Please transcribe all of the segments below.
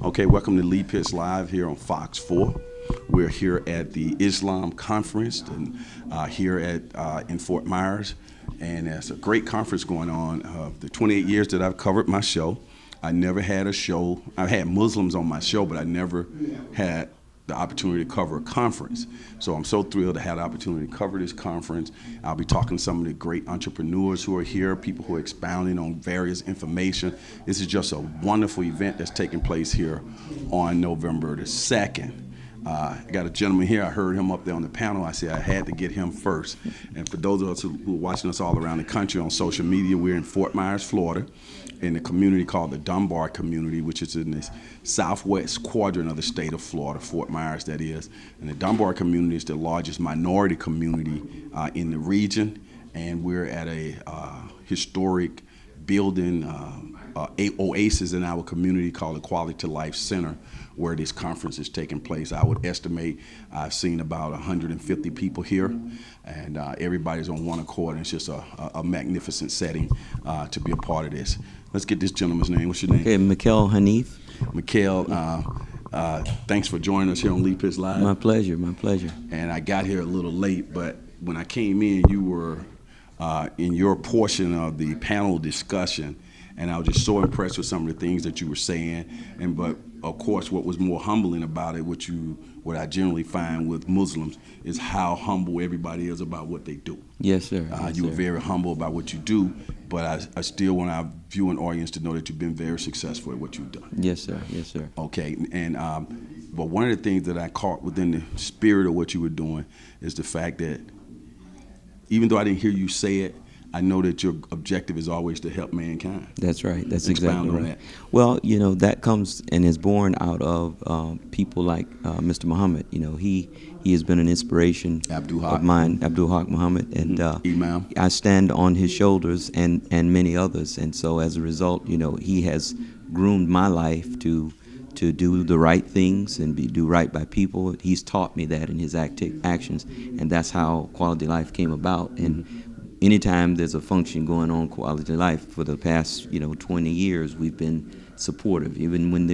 Okay, welcome to Lee Pitts Live here on Fox 4. We're here at the Islam Conference and here in Fort Myers, and there's a great conference going on. The 28 years that I've covered my show, I never had a show. I've had Muslims on my show, but I never had the opportunity to cover a conference. So I'm so thrilled to have the opportunity to cover this conference. I'll be talking to some of the great entrepreneurs who are here, people who are expounding on various information. This is just a wonderful event that's taking place here on November the 2nd. I got a gentleman here. I heard him up there on the panel. I said I had to get him first. And for those of us who are watching us all around the country on social media, we're in Fort Myers, Florida, in a community called the Dunbar community, which is in this southwest quadrant of the state of Florida, Fort Myers that is. And the Dunbar community is the largest minority community in the region. And we're at a historic building, oasis in our community called the Quality Life Center, where this conference is taking place. I would estimate I've seen about 150 people here, and everybody's on one accord, and it's just a magnificent setting to be a part of this. Let's get this gentleman's name. What's your name? Okay, Mikhail Hanif. Mikhail, thanks for joining us here on Lee Pitts Live. My pleasure, my pleasure. And I got here a little late, but when I came in, you were in your portion of the panel discussion, and I was just so impressed with some of the things that you were saying. But of course, what was more humbling about it, what I generally find with Muslims, is how humble everybody is about what they do. Yes, sir. Yes, you were sir. very humble about what you do, but I still want our viewing audience to know that you've been very successful at what you've done. Yes, sir. Yes, sir. Okay, and but one of the things that I caught within the spirit of what you were doing is the fact that even though I didn't hear you say it, I know that your objective is always to help mankind. That's right. That's Expound exactly on right. that. Well, that comes and is born out of people like Mr. Muhammad. He has been an inspiration Abdul Haq. of mine, Abdul Haq Muhammad, and Imam. I stand on his shoulders and many others. And so as a result, he has groomed my life to do the right things and do right by people. He's taught me that in his actions, and that's how Quality Life came about. And anytime there's a function going on, Quality Life, for the past 20 years, we've been supportive. Even when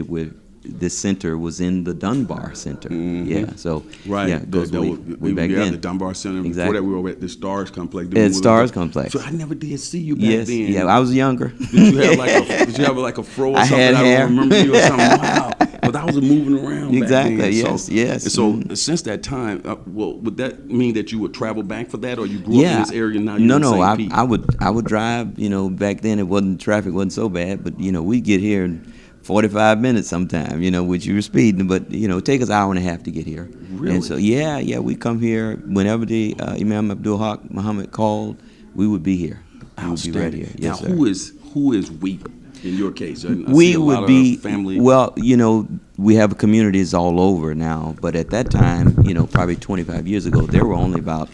this center was in the Dunbar Center. Mm-hmm. Yeah, so right. yeah, it goes way back at then. the Dunbar Center. Exactly. Before that, we were at the Stars Complex. Stars Complex. So I never did see you back Yes, then. yeah, I was younger. Did you have like a fro or I something? had hair. don't remember you or something. Wow. But I was moving around Exactly, back then. yes. And so since that time, would that mean that you would travel back for that, or you grew up in this area and now you're in St. Pete? I would drive. Back then traffic wasn't so bad, but we'd get here in 45 minutes sometime. Which you were speeding, but it take us an hour and a half to get here. Really? And so we come here whenever the Imam Abdul Haq Muhammad called. We would be here. We would be right here. Yes, now, sir. who is we in your case? I We see a would lot be of family. well. We have communities all over now, but at that time, probably 25 years ago, there were only about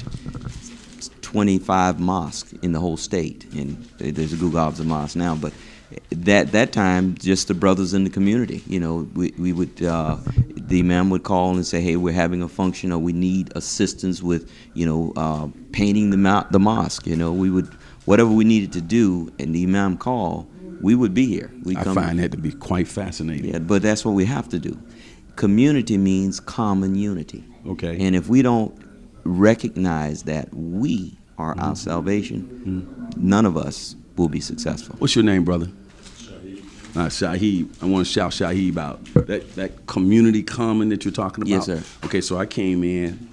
25 mosques in the whole state, and there's a gobs of mosques now. But that time, just the brothers in the community. We would the imam would call and say, "Hey, we're having a function, or we need assistance with painting the mosque." We would whatever we needed to do, and the imam call. We would be here. I find that to be quite fascinating. Yeah, but that's what we have to do. Community means common unity. Okay. And if we don't recognize that we are our salvation, none of us will be successful. What's your name, brother? Shahid. I want to shout Shahid out. That community common that you're talking about. Yes, sir. Okay, so I came in.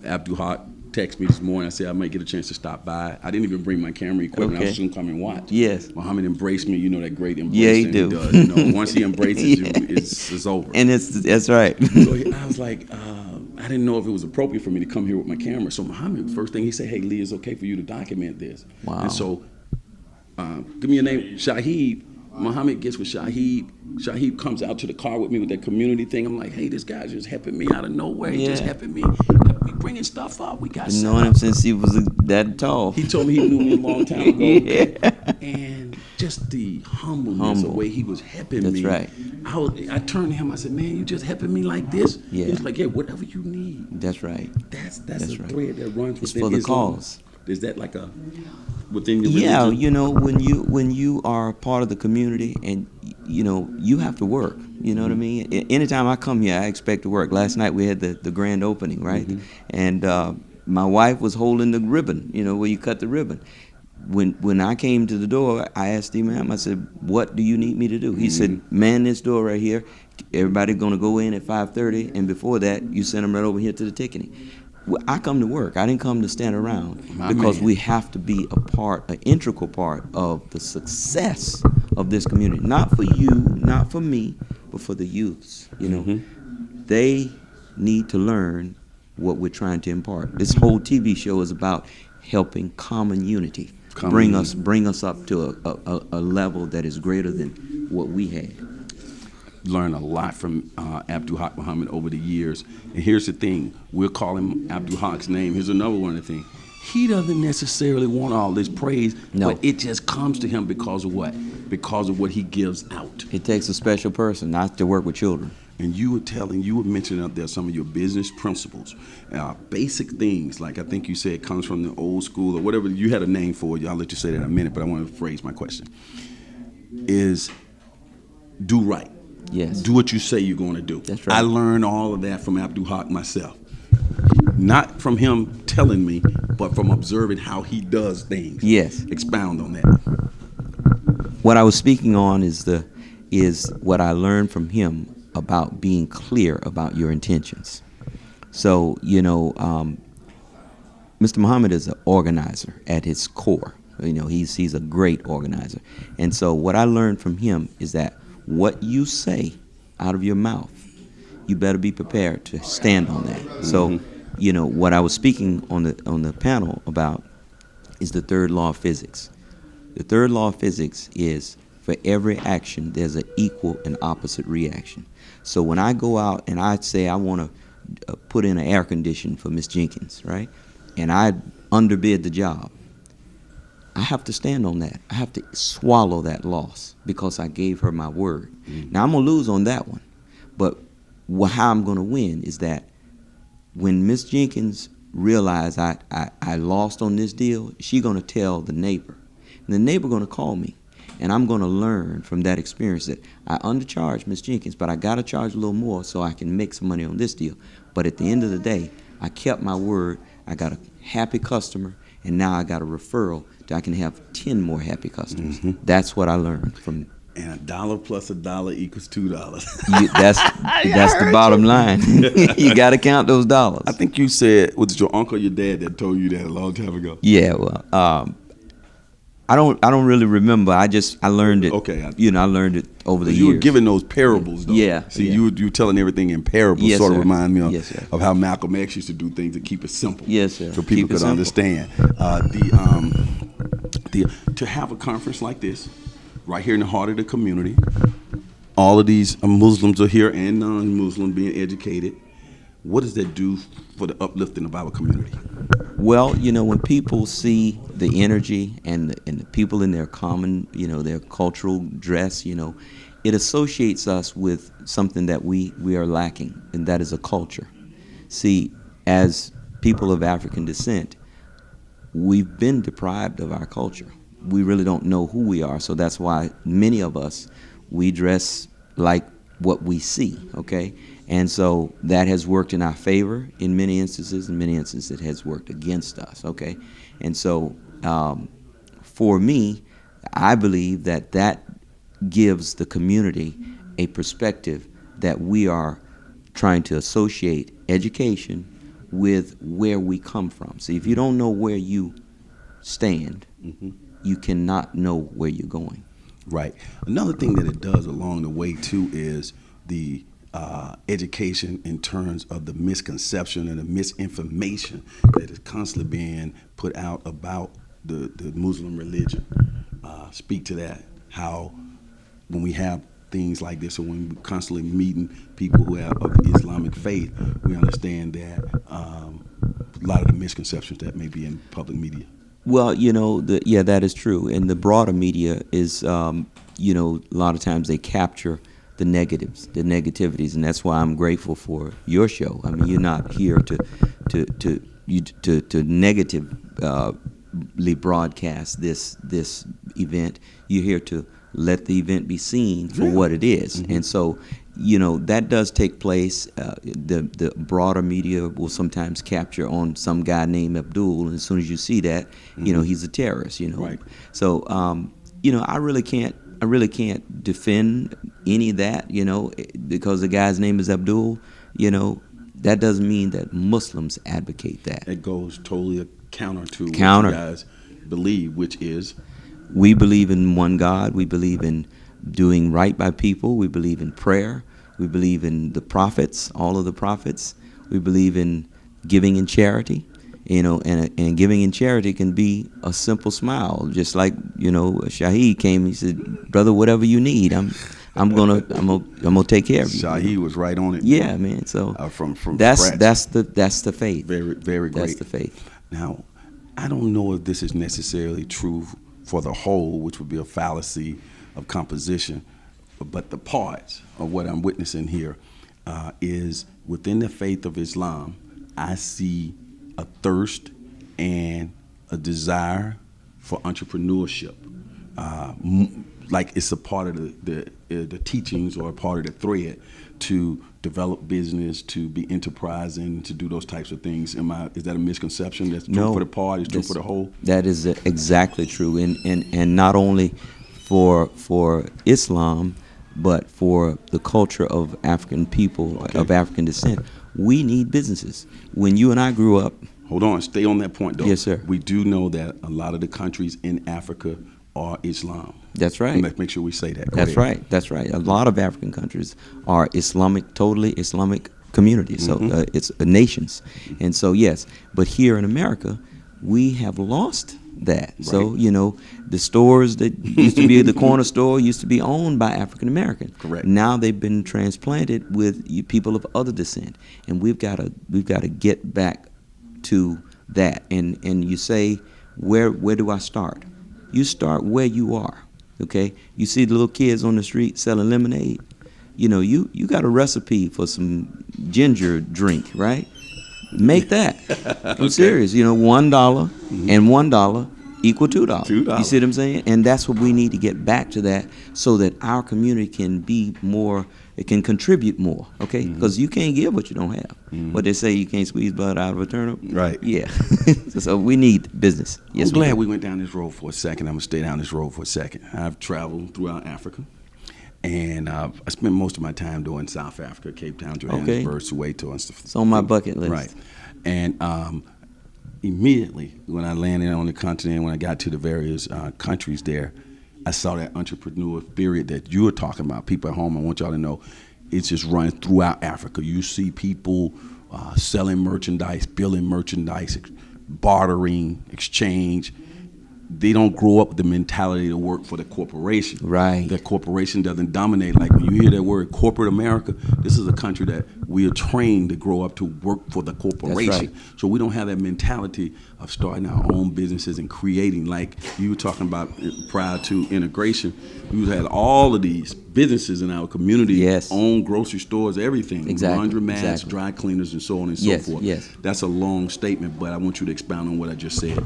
Abdul Haq texted me this morning. I said I might get a chance to stop by. I didn't even bring my camera equipment. I was just going to come and watch. Yes. Muhammad embraced me. That great embrace. Yeah, he that do. He does. Once he embraces you, it's over. And that's right. So I was like, I didn't know if it was appropriate for me to come here with my camera. So Muhammad, first thing he said, "Hey, Lee, it's okay for you to document this." Wow. And so, give me your name, Shahid. Muhammad gets with Shahid. Shahid comes out to the car with me with that community thing. I'm like, hey, this guy's just helping me out of nowhere. He's just helping me bringing stuff up. We got Been knowing him since he was that tall. He told me he knew me a long time ago. Yeah. And just the humbleness, the way he was helping me. That's right. I turned to him, I said, man, you just helping me like this? Yeah. He was like, yeah, whatever you need. That's right. That's That's a right. thread that runs It's within for the Islam. cause. Is that like a within your Yeah, religion? when you are part of the community and you have to work. You know what I mean? Anytime I come here, I expect to work. Last night we had the grand opening, right? And my wife was holding the ribbon, where you cut the ribbon. When I came to the door, I asked him, I said, "What do you need me to do?" He said, "Man this door right here. Everybody's going to go in at 5:30, and before that, you send them right over here to the ticketing." Well, I come to work. I didn't come to stand around because we have to be an integral part of the success of this community. Not for you, not for me, but for the youths. They need to learn what we're trying to impart. This whole TV show is about helping common unity. Bring us up to a level that is greater than what we had. Learned a lot from Abdul Haq Muhammad over the years. And here's the thing, we'll call him Abdul Haq's name. Here's another one of the things. He doesn't necessarily want all this praise, but it just comes to him because of what? Because of what he gives out. It takes a special person not to work with children. And you were mentioning out there some of your business principles, basic things, like I think you said comes from the old school or whatever. You had a name for it. I'll let you say that in a minute, but I want to phrase my question. Is do right. Yes. Do what you say you're going to do. That's right. I learned all of that from Abdul Haq myself. Not from him telling me, but from observing how he does things. Yes. Expound on that. What I was speaking on is what I learned from him about being clear about your intentions. So, Mr. Muhammad is an organizer at his core. He's a great organizer. And so what I learned from him is that what you say out of your mouth, you better be prepared to stand on that. So, what I was speaking on the panel about is the third law of physics. The third law of physics is for every action, there's an equal and opposite reaction. So when I go out and I say I want to put in an air condition for Miss Jenkins, right, and I underbid the job, I have to stand on that. I have to swallow that loss because I gave her my word. Now, I'm going to lose on that one. But how I'm going to win is that when Miss Jenkins realized I lost on this deal, she's going to tell the neighbor. And the neighbor going to call me. And I'm going to learn from that experience that I undercharged Miss Jenkins, but I got to charge a little more so I can make some money on this deal. But at the end of the day, I kept my word. I got a happy customer, and now I got a referral that I can have 10 more happy customers. That's what I learned from. And $1 plus $1 equals $2. That's the bottom line. You got to count those dollars. I think you said, was it your uncle or your dad that told you that a long time ago? Yeah, well, I don't really remember. I learned it. Okay. I learned it over the years. You were giving those parables, though. Yeah. See, you were telling everything in parables. Yes, sort of sir. remind me Yes, sir. of how Malcolm X used to do things to keep it simple. Yes, sir. So Keep people it could simple. understand. To have a conference like this, right here in the heart of the community, all of these Muslims are here and non-Muslim being educated. What does that do for the uplifting of our community? Well, when people see the energy and the people in their common, their cultural dress, it associates us with something that we are lacking, and that is a culture. See, as people of African descent, we've been deprived of our culture. We really don't know who we are, so that's why many of us, we dress like what we see, okay? And so that has worked in our favor in many instances. In many instances, it has worked against us, okay? And so for me, I believe that gives the community a perspective that we are trying to associate education with where we come from. See, if you don't know where you stand, you cannot know where you're going. Right. Another thing that it does along the way, too, is the education in terms of the misconception and the misinformation that is constantly being put out about the Muslim religion. Speak to that, how when we have things like this, or when we're constantly meeting people who have of the Islamic faith, we understand that a lot of the misconceptions that may be in public media. Well, that is true. And the broader media is, a lot of times they capture the negatives, the negativities, and that's why I'm grateful for your show. I mean, you're not here to negatively broadcast this event. You're here to let the event be seen for Yeah. what it is. And so, that does take place. The broader media will sometimes capture on some guy named Abdul, and as soon as you see that, he's a terrorist. Right. So, I really can't defend any of that. Because the guy's name is Abdul. That doesn't mean that Muslims advocate that. It goes totally counter to Counter. what you guys believe, which is We believe in one God. We believe in doing right by people. We believe in prayer. We believe in the prophets, all of the prophets. We believe in giving in charity. And giving in charity can be a simple smile, just like Shaheed came. He said, "Brother, whatever you need, I'm gonna take care of you." Shaheed was right on it. Yeah, man. So from that's scratch. that's the faith. Very, very great. That's the faith. Now, I don't know if this is necessarily true for the whole, which would be a fallacy of composition, but the parts of what I'm witnessing here is within the faith of Islam, I see a thirst and a desire for entrepreneurship. Like it's a part of the teachings or a part of the thread to develop business, to be enterprising, to do those types of things. Is that a misconception? That's true No, for the part, it's true for the whole? That is exactly true, and not only for Islam, but for the culture of African people of African descent. We need businesses. When you and I grew up, Hold on, stay on that point though. Yes, sir. We do know that a lot of the countries in Africa are Islam. that's right. Let's make sure we say that. Go That's ahead. right. That's right. A lot of African countries are Islamic, totally Islamic communities. So it's nations, and so yes. But here in America, we have lost that. So the stores that used to be the corner store used to be owned by African American. Correct. Now they've been transplanted with people of other descent, and we've got to get back to that. And you say, where do I start? You start where you are. Okay, you see the little kids on the street selling lemonade. You got a recipe for some ginger drink, right? Make that. I'm serious. $1 and $1 equal $2. $2. You see what I'm saying? And that's what we need to get back to, that so that our community can be more. It can contribute more. Okay, because you can't give what you don't have. What they say, you can't squeeze blood out of a turnip. Right. Yeah. So we need business. Yes, I'm glad do. we went down this road for a second. I'm going to stay down this road for a second. I've traveled throughout Africa, and I spent most of my time doing South Africa, Cape Town, Johannesburg, Soweto, and stuff. It's on my bucket list. Right. And immediately when I landed on the continent, when I got to the various countries there, I saw that entrepreneur spirit that you were talking about. People at home, I want y'all to know, it's just running throughout Africa. You see people selling merchandise, building merchandise, bartering, exchange. They don't grow up with the mentality to work for the corporation. Right. The corporation doesn't dominate. Like when you hear that word corporate America, this is a country that we are trained to grow up to work for the corporation. That's right. So we don't have that mentality of starting our own businesses and creating, like you were talking about prior to integration. We had all of these businesses in our community, Yes. own grocery stores, everything, Exactly, laundromats, exactly. dry cleaners, and so on and Yes, so forth. yes. That's a long statement, but I want you to expound on what I just said.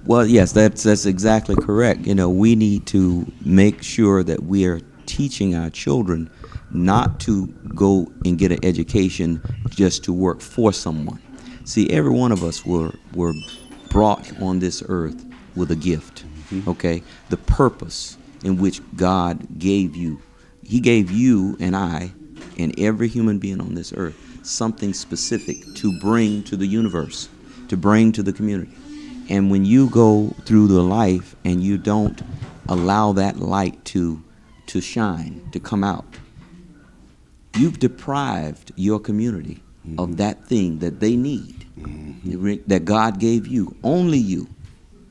Well, yes, that's exactly correct. We need to make sure that we are teaching our children not to go and get an education just to work for someone. See, every one of us were brought on this earth with a gift, okay? The purpose in which God gave you. He gave you and I and every human being on this earth something specific to bring to the universe, to bring to the community. And when you go through the life and you don't allow that light to shine, to come out, you've deprived your community of that thing that they need, that God gave you, only you,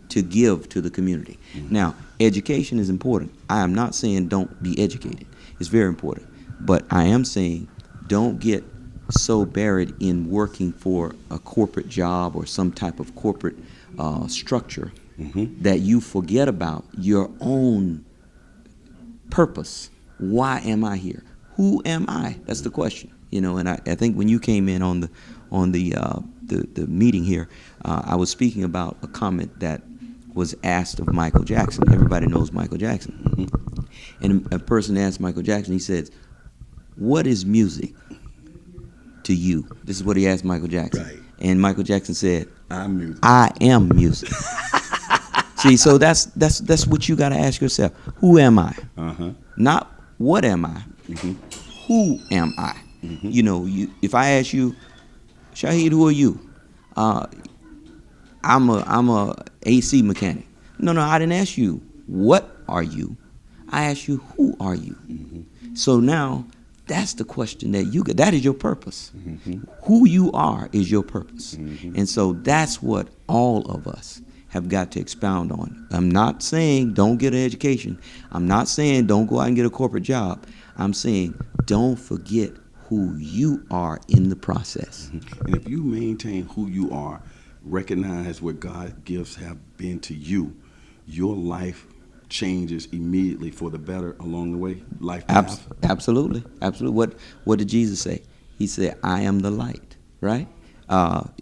to give to the community. Now, education is important. I am not saying don't be educated. It's very important. But I am saying don't get so buried in working for a corporate job or some type of corporate structure that you forget about your own purpose. Why am I here? Who am I? That's the question. And I think when you came in on the meeting here, I was speaking about a comment that was asked of Michael Jackson. Everybody knows Michael Jackson. And a person asked Michael Jackson, he said, "What is music to you?" This is what he asked Michael Jackson. Right. And Michael Jackson said, I'm music. "I am music." See, so that's what you got to ask yourself. Who am I? Not what am I? Who am I? You know, if I ask you, Shahid, who are you? I'm a AC mechanic. No, I didn't ask you what are you. I asked you who are you. So now that's the question that you get. That is your purpose. Who you are is your purpose. And so that's what all of us have got to expound on. I'm not saying don't get an education. I'm not saying don't go out and get a corporate job. I'm saying don't forget who you are in the process. And if you maintain who you are, recognize what God's gifts have been to you, your life changes immediately for the better along the way. Life path. Absolutely. What did Jesus say? He said, "I am the light." Right?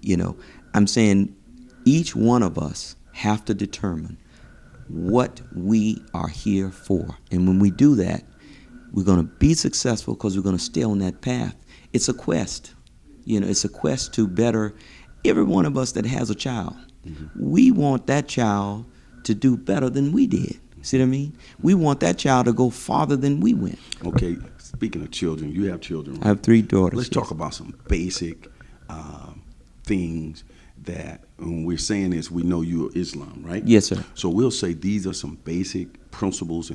You know, I'm saying each one of us have to determine what we are here for, and when we do that, we're going to be successful because we're going to stay on that path. It's a quest. You know, it's a quest to better. Every one of us that has a child, we want that child to do better than we did. See what I mean? We want that child to go farther than we went. Okay, speaking of children, you have children, right? I have 3 daughters. Let's talk about some basic things that when we're saying this, we know you're Islam, right? Yes, sir. So we'll say these are some basic principles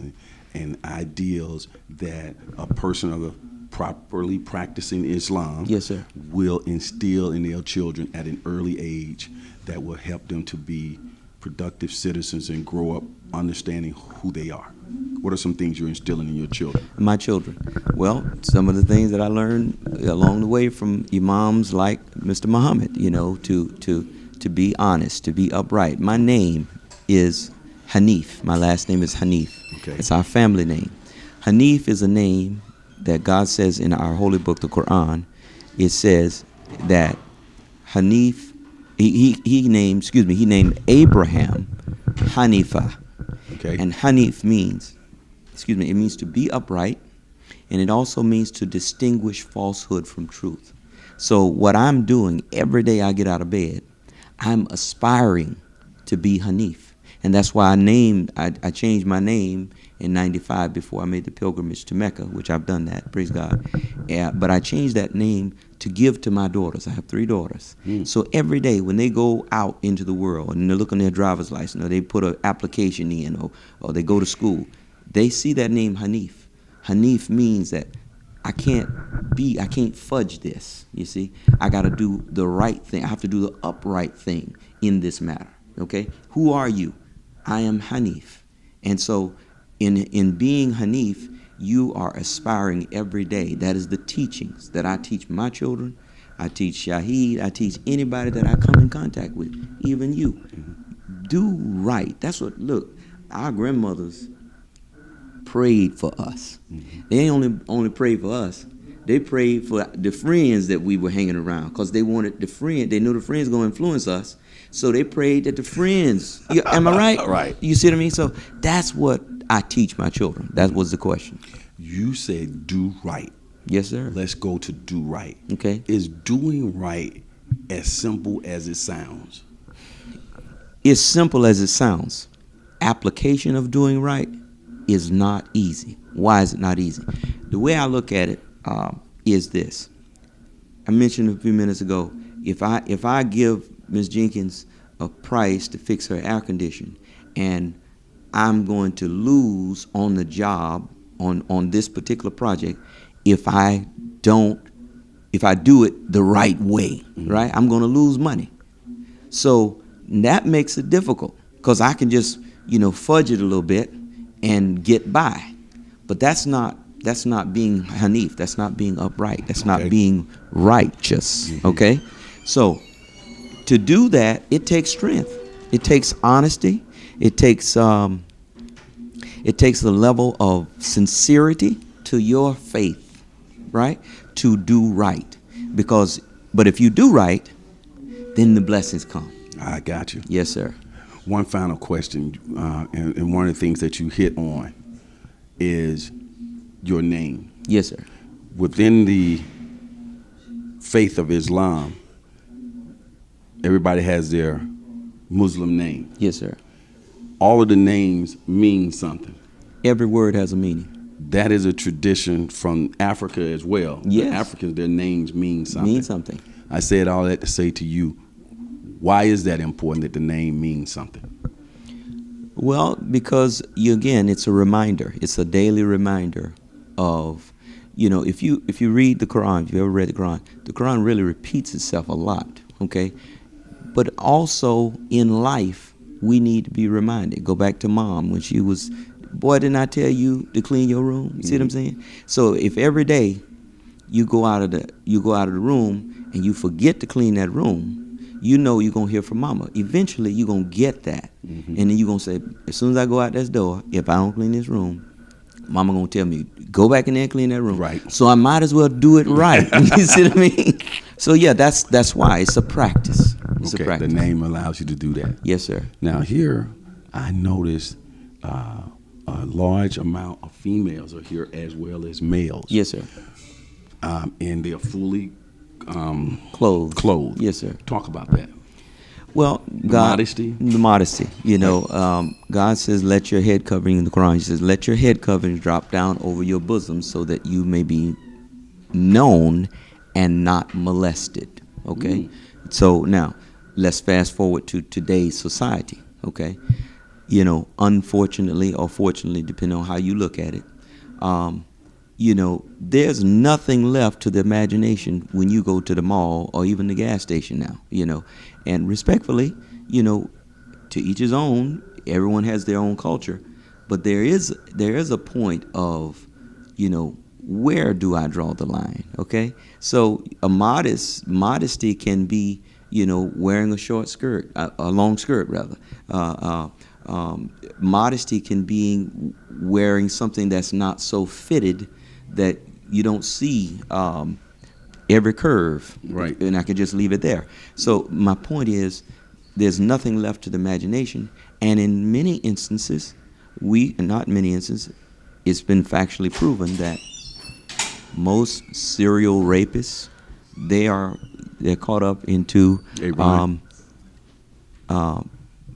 and ideals that a person of a properly practicing Islam Yes, sir. will instill in their children at an early age that will help them to be productive citizens and grow up understanding who they are. What are some things you're instilling in your children? My children. Well, some of the things that I learned along the way from imams like Mr. Muhammad, you know, to be honest, to be upright. My name is Hanif. My last name is Hanif. Okay. It's our family name. Hanif is a name that God says in our holy book, the Quran. It says that Hanif, he named Abraham Hanifa. Okay. And Hanif means, it means to be upright, and it also means to distinguish falsehood from truth. So what I'm doing every day I get out of bed, I'm aspiring to be Hanif. And that's why I changed my name in 95 before I made the pilgrimage to Mecca, which I've done that, praise God. But I changed that name to give to my daughters. I have 3 daughters. So every day when they go out into the world and they look on their driver's license, or they put an application in, or they go to school, they see that name Hanif. Hanif means that I can't fudge this, you see. I got to do the right thing. I have to do the upright thing in this matter, okay? Who are you? I am Hanif. And so in being Hanif, you are aspiring every day. That is the teachings that I teach my children. I teach Shahid. I teach anybody that I come in contact with, even you. Do right. That's what, look, our grandmothers prayed for us. They only prayed for us. They prayed for the friends that we were hanging around because they wanted they knew the friends going to influence us. So they prayed that the friends, am I right? Right. You see what I mean? So that's what I teach my children. That was the question. You said do right. Yes, sir. Let's go to do right. Okay. Is doing right as simple as it sounds? It's simple as it sounds. Application of doing right is not easy. Why is it not easy? The way I look at it is this. I mentioned a few minutes ago, if I give Ms. Jenkins a price to fix her air condition, and I'm going to lose on the job on this particular project if I do it the right way, right? I'm going to lose money. So that makes it difficult because I can just, fudge it a little bit and get by. But that's not being Hanif. That's not being upright. That's not being righteous. Okay? So to do that, it takes strength. It takes honesty. It takes the level of sincerity to your faith, right? To do right. But if you do right, then the blessings come. I got you. Yes, sir. One final question, and one of the things that you hit on is your name. Yes, sir. Within the faith of Islam, everybody has their Muslim name. Yes, sir. All of the names mean something. Every word has a meaning. That is a tradition from Africa as well. Yes. The Africans, their names mean something. Mean something. I said all that to say to you, why is that important that the name means something? Well, because again, it's a reminder. It's a daily reminder of, if you read the Quran, if you ever read the Quran really repeats itself a lot. Okay, but also in life, we need to be reminded. Go back to Mom when she was, boy, didn't I tell you to clean your room? You see what I'm saying? So if every day you go out of the room and you forget to clean that room, you're gonna hear from Mama. Eventually you're gonna get that. And then you're gonna say, as soon as I go out this door, if I don't clean this room, Mama gonna tell me, go back in there and clean that room. Right. So I might as well do it right. You see what I mean? So yeah, that's why it's a practice. It's a Okay, practice. the name allows you to do that. Yes, sir. Now here, I noticed a large amount of females are here as well as males. Yes, sir. And they're fully Clothed. Yes, sir. Talk about that. Well, God, modesty? The modesty. God says, let your head covering in the Quran. He says, let your head covering drop down over your bosom so that you may be known and not molested. Okay? So now, let's fast forward to today's society. Okay? Unfortunately or fortunately, depending on how you look at it, there's nothing left to the imagination when you go to the mall or even the gas station now, and respectfully, to each his own. Everyone has their own culture, but there is a point of, where do I draw the line? Okay, so modesty can be, wearing a short skirt, a long skirt rather. Modesty can be wearing something that's not so fitted that you don't see every curve. Right. And I could just leave it there. So my point is, there's nothing left to the imagination. And in many instances, not many instances, it's been factually proven that most serial rapists, they're caught up into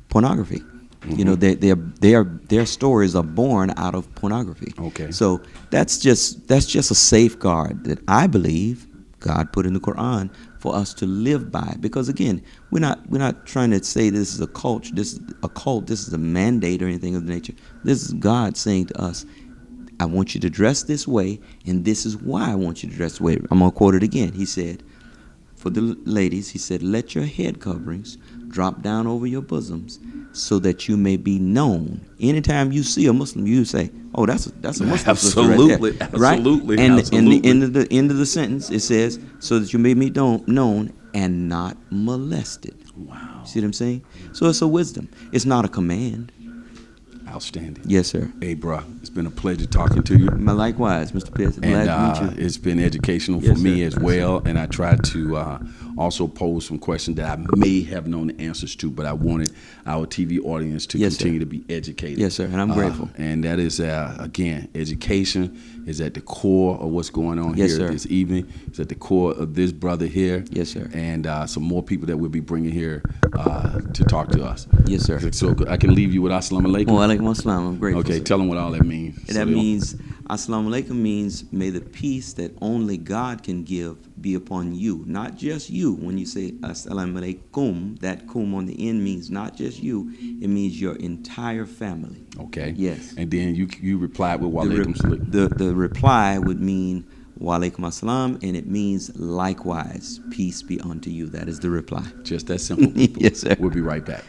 pornography. Their stories are born out of pornography. Okay. So that's just a safeguard that I believe God put in the Quran for us to live by. Because again, we're not trying to say this is a cult. This is a mandate or anything of the nature. This is God saying to us, I want you to dress this way, and this is why I want you to dress this way. I'm gonna quote it again. He said, for the ladies, he said, let your head coverings drop down over your bosoms so that you may be known. Anytime you see a Muslim, you say, oh, that's a Muslim sister Absolutely, right there. absolutely, Right? And absolutely. the end of the sentence, it says, so that you may be known and not molested. Wow. See what I'm saying? So it's a wisdom. It's not a command. Outstanding. Yes, sir. Hey, bro, it's been a pleasure talking to you. Likewise, Mr. Pitts. Glad to meet you. It's been educational Yes, for me sir. as well, and I tried to also pose some questions that I may have known the answers to, but I wanted our TV audience to Yes, sir. continue to be educated. Yes, sir, and I'm grateful. And that is, again, education is at the core of what's going on Yes, here sir. this evening. It's at the core of this brother here. Yes, sir. And some more people that we'll be bringing here to talk to us. Yes, sir. So I can leave you with Assalamu alaikum. Wa alaikum assalam. I'm grateful. Okay, sir. tell them what all that means. And that means, Assalamu alaikum means, may the peace that only God can give be upon you. Not just you. When you say Assalamu alaikum, that kum on the end means not just you, it means your entire family. Okay. Yes. And then you replied with wa alaikum salam. The reply would mean wa alaikum assalam, and it means likewise, peace be unto you. That is the reply. Just that simple. Yes, sir. We'll be right back.